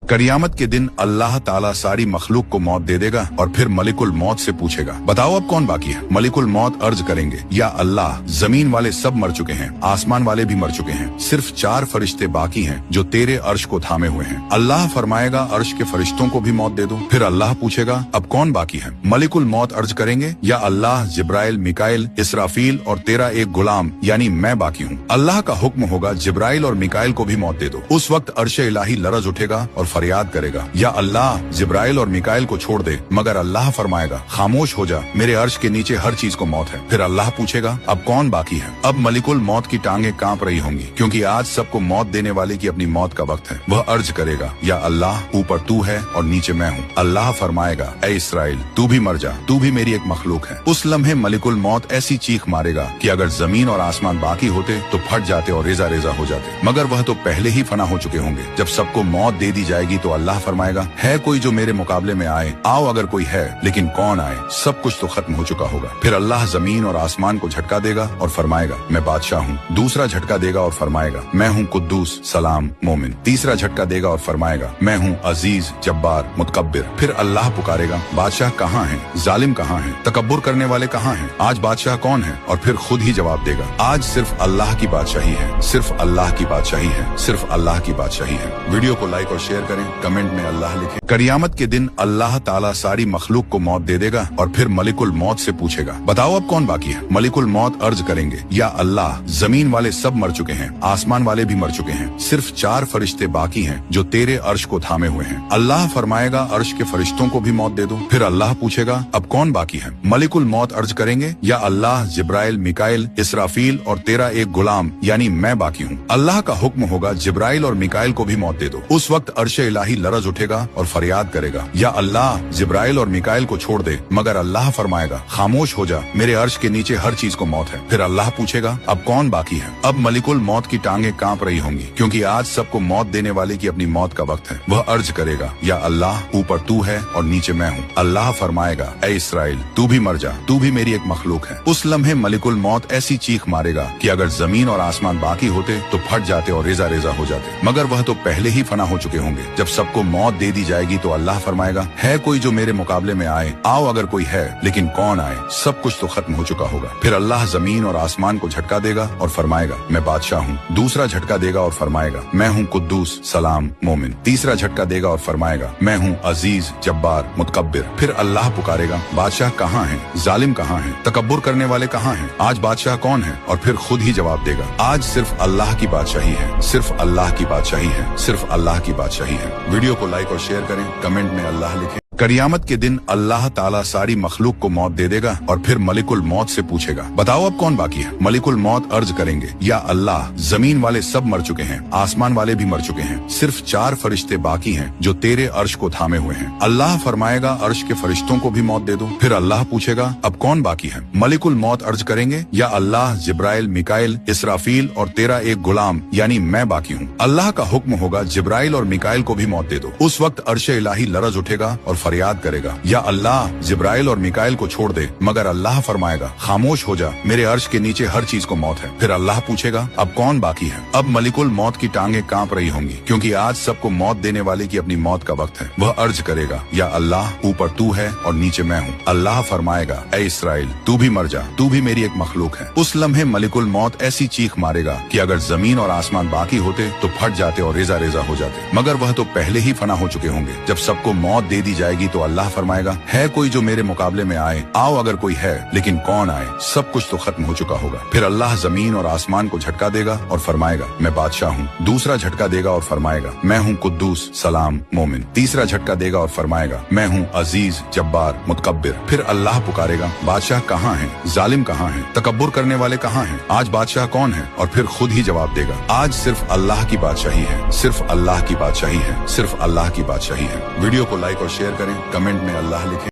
कयामत के दिन अल्लाह ताला सारी मखलूक को मौत दे देगा और फिर मलिकुल मौत से पूछेगा, बताओ अब कौन बाकी है। मलिकुल मौत अर्ज करेंगे, या अल्लाह, जमीन वाले सब मर चुके हैं, आसमान वाले भी मर चुके हैं, सिर्फ 4 फरिश्ते बाकी हैं जो तेरे अर्श को थामे हुए हैं। अल्लाह फरमाएगा, अर्श के फरिश्तों को भी मौत दे दो। फिर अल्लाह पूछेगा, अब कौन बाकी है। मलिकुल मौत अर्ज करेंगे, या अल्लाह, जिब्राइल, मिकाइल, इसराफील और तेरा एक गुलाम यानी मैं बाकी हूँ। अल्लाह का हुक्म होगा, जिब्राइल और मिकाइल को भी मौत दे दो। उस वक्त अर्श इलाही लरज उठेगा और फरियाद करेगा, या अल्लाह, जिब्राइल और मिकाइल को छोड़ दे। मगर अल्लाह फरमाएगा, खामोश हो जा, मेरे अर्श के नीचे हर चीज को मौत है। फिर अल्लाह पूछेगा, अब कौन बाकी है। अब मलिकुल मौत की टांगे कांप रही होंगी, क्योंकि आज सबको मौत देने वाले की अपनी मौत का वक्त है। वह अर्ज करेगा, या अल्लाह, ऊपर तू है और नीचे मैं हूँ। अल्लाह फरमाएगा, ऐ इसराइल, तू भी मर जा, तू भी मेरी एक मखलूक है। उस लम्हे मलिकुल मौत ऐसी चीख मारेगा कि अगर जमीन और आसमान बाकी होते तो फट जाते और रेजा रेजा हो जाते, मगर वह तो पहले ही फना हो चुके होंगे। जब सबको मौत दे दी जाएगी तो अल्लाह फरमाएगा, है कोई जो मेरे मुकाबले में आए। आओ अगर कोई है, लेकिन कौन आए, सब कुछ तो खत्म हो चुका होगा। फिर अल्लाह जमीन और आसमान को झटका देगा और फरमाएगा, मैं बादशाह हूँ। दूसरा झटका देगा और फरमाएगा, मैं हूँ कुद्दूस, सलाम, मोमिन। तीसरा झटका देगा और फरमाएगा, मैं हूँ अजीज, जब्बार, मुतकब्बिर। फिर अल्लाह पुकारेगा, बादशाह कहाँ है, जालिम कहाँ है, तकब्बुर करने वाले कहाँ हैं। आज बादशाह कौन है। और फिर खुद ही जवाब देगा, आज सिर्फ अल्लाह की बादशाही है, सिर्फ अल्लाह की बादशाही है, सिर्फ अल्लाह की बादशाही है। वीडियो को लाइक और शेयर करें, कमेंट में अल्लाह लिखें। कयामत के दिन अल्लाह ताला सारी मखलूक को मौत दे देगा और फिर मलिकुल मौत से पूछेगा, बताओ अब कौन बाकी है। मलिकुल मौत अर्ज करेंगे, या अल्लाह, जमीन वाले सब मर चुके हैं, आसमान वाले भी मर चुके हैं, सिर्फ 4 फरिश्ते बाकी हैं जो तेरे अर्श को थामे हुए हैं। अल्लाह फरमाएगा, अर्श के फरिश्तों को भी मौत दे दो। फिर अल्लाह पूछेगा, अब कौन बाकी है। मलिकुल मौत अर्ज करेंगे, या अल्लाह, जिब्राइल, मिकाइल, इसराफील और तेरा एक गुलाम यानी मैं बाकी हूँ। अल्लाह का हुक्म होगा, जिब्राइल और मिकाइल को भी मौत दे दो। उस वक्त अर्श इलाही लरज उठेगा और फरियाद करेगा, या अल्लाह, जिब्राइल और मिकाइल को छोड़ दे। मगर अल्लाह फरमाएगा, खामोश हो जा, मेरे अर्श के नीचे हर चीज को मौत है। फिर अल्लाह पूछेगा, अब कौन बाकी है। अब मलिकुल मौत की टांगे कांप रही होंगी, क्योंकि आज सबको मौत देने वाले की अपनी मौत का वक्त है। वह अर्ज करेगा, या अल्लाह, ऊपर तू है और नीचे मैं हूँ। अल्लाह फरमाएगा, ऐ इसराइल, तू भी मर जा, तू भी मेरी एक मखलूक है। उस लम्हे मलिकुल मौत ऐसी चीख मारेगा कि अगर जमीन और आसमान बाकी होते तो फट जाते और रेजा रेजा हो जाते, मगर वह तो पहले ही फना हो चुके होंगे। जब सबको मौत दे दी जाएगी तो अल्लाह फरमाएगा, है कोई जो मेरे मुकाबले में आए। आओ अगर कोई है, लेकिन कौन आए, सब कुछ तो खत्म हो चुका होगा। फिर अल्लाह जमीन और आसमान को झटका देगा और फरमाएगा, मैं बादशाह हूँ। दूसरा झटका देगा और फरमाएगा, मैं हूँ कुद्दूस, सलाम, मोमिन। तीसरा झटका देगा और फरमाएगा, मैं हूँ अजीज, जब्बार, मुतकब्बिर। फिर अल्लाह पुकारेगा, बादशाह कहाँ है, जालिम कहाँ है, तकब्बुर करने वाले कहाँ हैं। आज बादशाह कौन है। और फिर खुद ही जवाब देगा, आज सिर्फ अल्लाह की बादशाही है, सिर्फ अल्लाह की बादशाही है, सिर्फ अल्लाह की बादशाही है। वीडियो को लाइक और शेयर करें, कमेंट में अल्लाह लिखें। कयामत के दिन अल्लाह ताला सारी मखलूक को मौत दे देगा और फिर मलिकुल मौत से पूछेगा, बताओ अब कौन बाकी है। मलिकुल मौत अर्ज करेंगे, या अल्लाह, जमीन वाले सब मर चुके हैं, आसमान वाले भी मर चुके हैं, सिर्फ 4 फरिश्ते बाकी हैं जो तेरे अर्श को थामे हुए हैं। अल्लाह फरमाएगा, अर्श के फरिश्तों को भी मौत दे दो। फिर अल्लाह पूछेगा, अब कौन बाकी है। मलिकुल मौत अर्ज करेंगे, या अल्लाह, जिब्राइल, मिकाइल, इसराफील और तेरा एक गुलाम यानी मैं बाकी हूँ। अल्लाह का हुक्म होगा, जिब्राइल और मिकाइल को भी मौत दे दो। उस वक्त अर्श इलाही लरज उठेगा और फरियाद करेगा, या अल्लाह, जिब्राइल और मिकाइल को छोड़ दे। मगर अल्लाह फरमाएगा, खामोश हो जा, मेरे अर्श के नीचे हर चीज को मौत है। फिर अल्लाह पूछेगा, अब कौन बाकी है। अब मलिकुल मौत की टांगे कांप रही होंगी, क्योंकि आज सबको मौत देने वाले की अपनी मौत का वक्त है। वह अर्ज करेगा, या अल्लाह, ऊपर तू है और नीचे मैं हूँ। अल्लाह फरमाएगा, ऐ इसराइल, तू भी मर जा, तू भी मेरी एक मखलूक है। उस लम्हे मलिकुल मौत ऐसी चीख मारेगा कि अगर जमीन और आसमान बाकी होते तो फट जाते और रेजा रेजा हो जाते, मगर वह तो पहले ही फना हो चुके होंगे। जब सबको मौत दे दी जाएगी तो अल्लाह फरमाएगा, है कोई जो मेरे मुकाबले में आए। आओ अगर कोई है, लेकिन कौन आए, सब कुछ तो खत्म हो चुका होगा। फिर अल्लाह जमीन और आसमान को झटका देगा और फरमाएगा, मैं बादशाह हूँ। दूसरा झटका देगा और फरमाएगा, मैं हूँ कुद्दूस, सलाम, मोमिन। तीसरा झटका देगा और फरमाएगा, मैं हूँ अजीज, जब्बार, मुतकब्बिर। फिर अल्लाह पुकारेगा, बादशाह कहाँ है, जालिम कहाँ है, तकब्बुर करने वाले कहाँ हैं। आज बादशाह कौन है। और फिर खुद ही जवाब देगा, आज सिर्फ अल्लाह की बादशाही है, सिर्फ अल्लाह की बादशाही है, सिर्फ अल्लाह की बादशाही है। वीडियो को लाइक और शेयर करें, कमेंट में अल्लाह लिखें।